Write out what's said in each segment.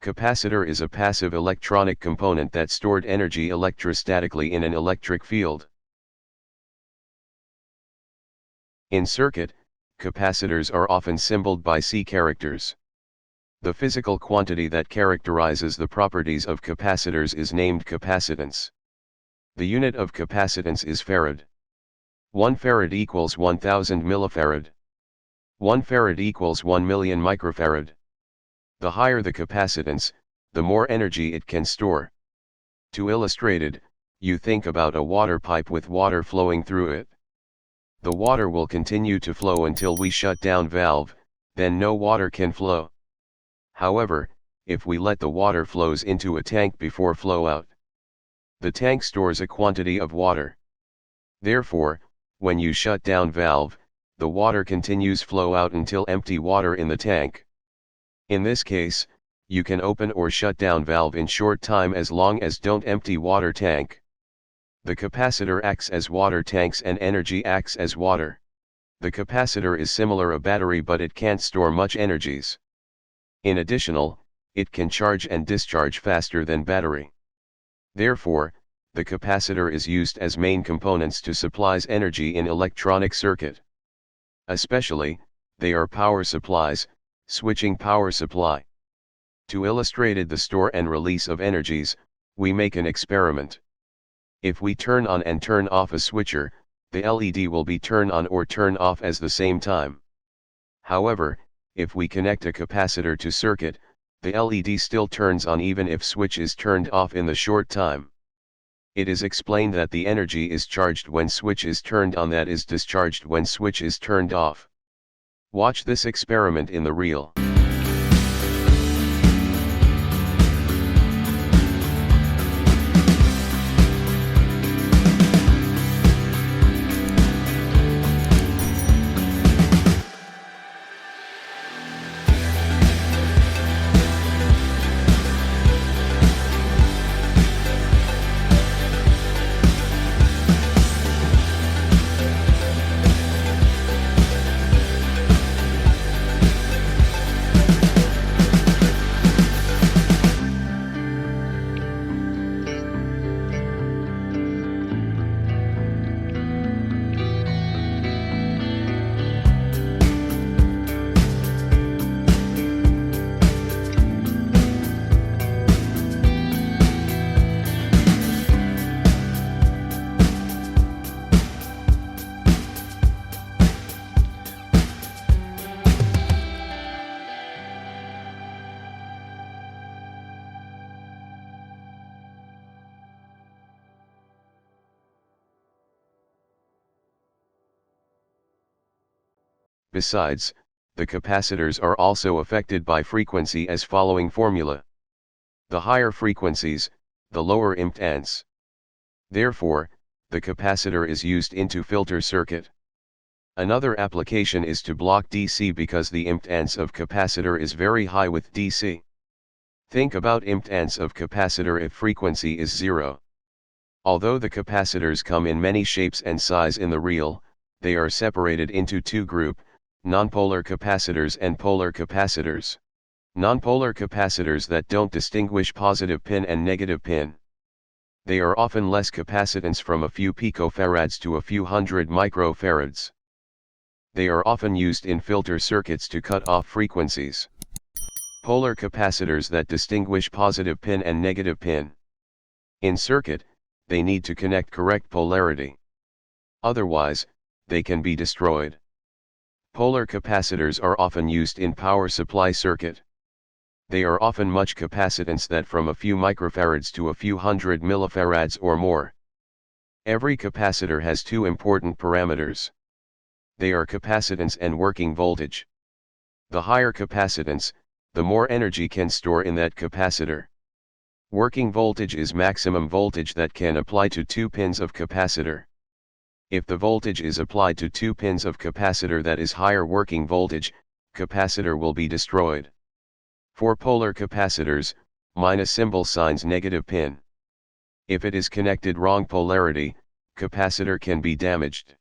Capacitor is a passive electronic component that stored energy electrostatically in an electric field. In circuit, capacitors are often symboled by C characters. The physical quantity that characterizes the properties of capacitors is named capacitance. The unit of capacitance is Farad. 1 Farad equals 1000 millifarad. 1 Farad equals 1 million microfarad. The higher the capacitance, the more energy it can store. To illustrate it, you think about a water pipe with water flowing through it. The water will continue to flow until we shut down valve, then no water can flow. However, if we let the water flows into a tank before flow out, the tank stores a quantity of water. Therefore, when you shut down valve, the water continues flow out until empty water in the tank. In this case, you can open or shut down valve in short time as long as don't empty water tank. The capacitor acts as water tanks and energy acts as water. The capacitor is similar a battery but it can't store much energies. In additional, it can charge and discharge faster than battery. Therefore, the capacitor is used as main components to supplies energy in electronic circuit. Especially, they are power supplies, switching power supply. To illustrate the store and release of energies, we make an experiment. If we turn on and turn off a switcher, the LED will be turn on or turn off at the same time. However, if we connect a capacitor to circuit, the LED still turns on even if switch is turned off in the short time. It is explained that the energy is charged when switch is turned on, that is discharged when switch is turned off. Watch this experiment in the real. Besides, the capacitors are also affected by frequency as following formula. The higher frequencies, the lower impedance. Therefore, the capacitor is used into filter circuit. Another application is to block DC because the impedance of capacitor is very high with DC. Think about impedance of capacitor if frequency is 0. Although the capacitors come in many shapes and size in the real, they are separated into two groups, nonpolar capacitors and polar capacitors. Nonpolar capacitors that don't distinguish positive pin and negative pin. They are often less capacitance from a few picofarads to a few hundred microfarads. They are often used in filter circuits to cut off frequencies. Polar capacitors that distinguish positive pin and negative pin. In circuit, they need to connect correct polarity. Otherwise, they can be destroyed. Polar capacitors are often used in power supply circuit. They are often much capacitance that from a few microfarads to a few hundred millifarads or more. Every capacitor has two important parameters. They are capacitance and working voltage. The higher capacitance, the more energy can store in that capacitor. Working voltage is maximum voltage that can apply to 2 pins of capacitor. If the voltage is applied to 2 pins of capacitor that is higher working voltage, capacitor will be destroyed. For polar capacitors, minus symbol signs negative pin. If it is connected wrong polarity, capacitor can be damaged.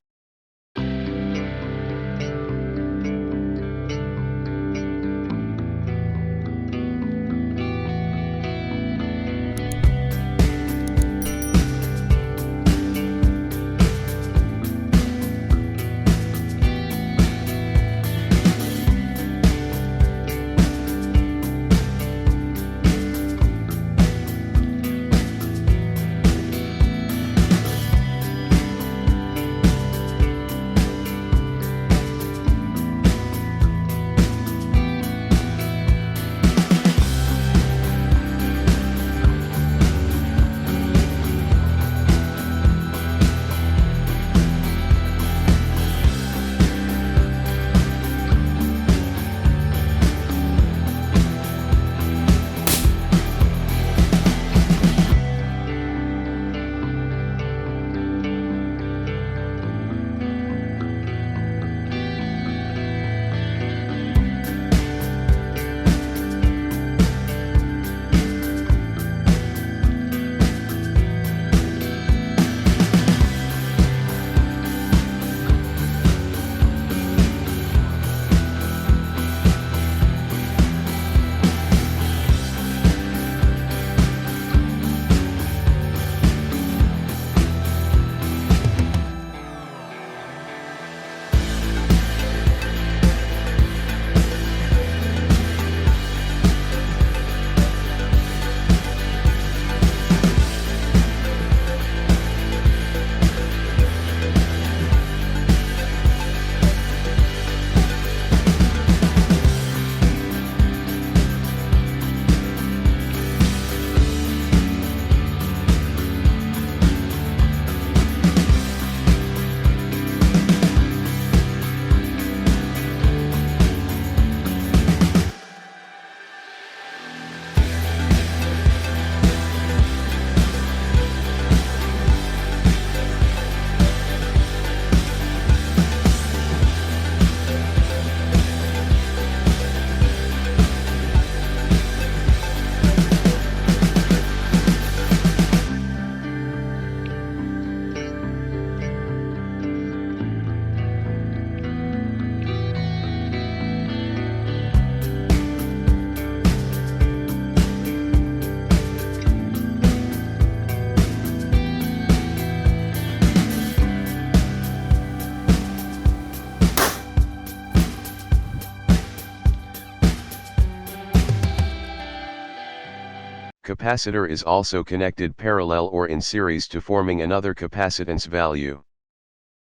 capacitor is also connected parallel or in series to forming another capacitance value.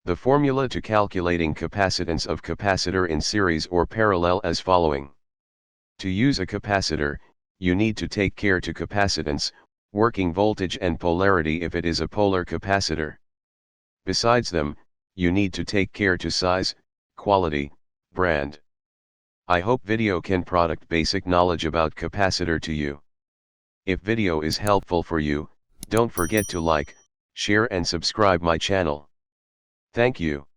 The formula to calculating capacitance of capacitor in series or parallel as following. To use a capacitor, you need to take care to capacitance, working voltage and polarity if it is a polar capacitor. Besides them, you need to take care to size, quality, brand. I hope video can product basic knowledge about capacitor to you. If video is helpful for you, don't forget to like, share and subscribe my channel. Thank you.